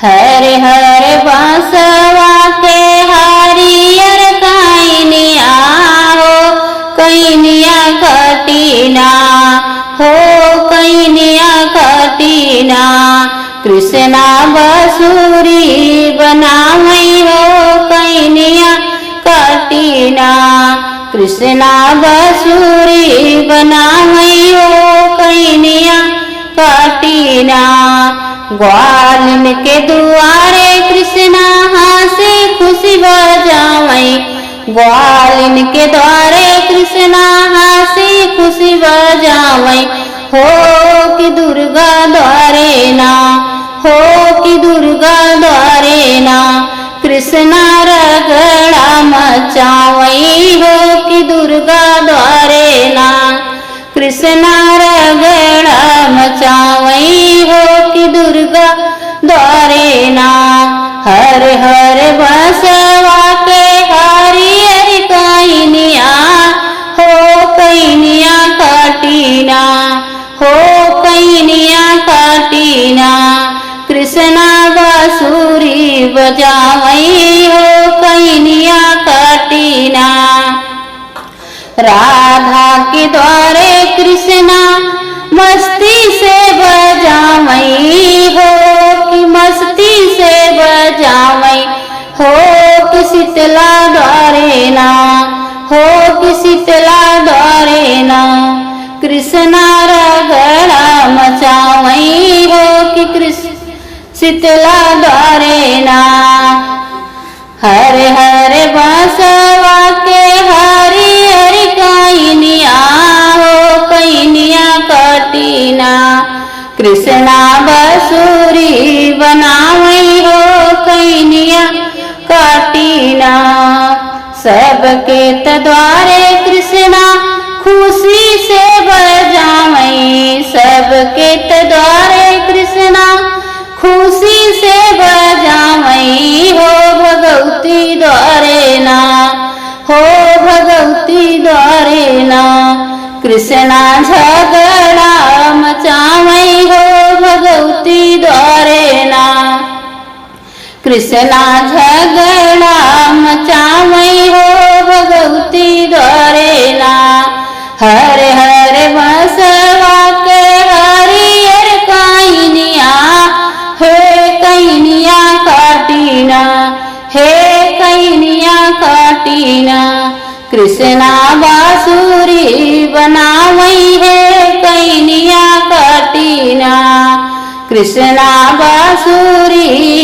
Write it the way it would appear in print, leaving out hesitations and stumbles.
हरे हरे बांसवा के हरियर कैनिया हो कैनिया कटीना हो कैनिया कटीना। कृष्णा बसुरी बनावई हो कैनिया कटीना। कृष्णा बसुरी बनावई हो कैनिया कटीना। ग्वालिन के दुआरे कृष्णा हंसी खुशी बजावई। ग्वालिन के द्वारे कृष्णा हंसी खुशी बजावई। हो कि दुर्गा द्वारे ना हो कि दुर्गा द्वारे ना। कृष्णा रगड़ा मचावई हो कि दुर्गा द्वारे ना। कृष्णा रगड़ा मचावई हो कि दुर्गा द्वारे ना। हर हर बसवा के हरियर कैनिया हो कैनिया कटीना हो कैनिया कटीना। कृष्णा बांसुरी बजावई हो कैनिया कटीना। राधा के द्वारे कृष्णा मस्ती से बजावई हो कि मस्ती से बजावई हो कि शीतला द्वारे ना हो कि शीतला द्वारे ना। कृष्णा रगड़ा मचावई हो कि कृष्ण शीतला द्वारे ना। हरे हरे बांसवा के हरियर कैनिया हो कैनिया कटीना। कृष्णा बसुरी बनावई हो कैनिया कटीना। सबके द्वारे कृष्णा खुशी से बजावई। सबके द्वारे कृष्णा खुशी से बजावई हो भगवती द्वारे ना हो भगवती द्वारे ना। कृष्णा झगड़ा मचावई हो भगवती द्वारे ना। कृष्णा झगड़ा मचावई हो भगवती द्वारे ना। हरे हरे बसवा के हरियर कैनिया हे कैनिया कटीना हे कैनिया कटीना। कृष्णा बांसुरी बनावई है कैनिया कटीना। कृष्णा बांसुरी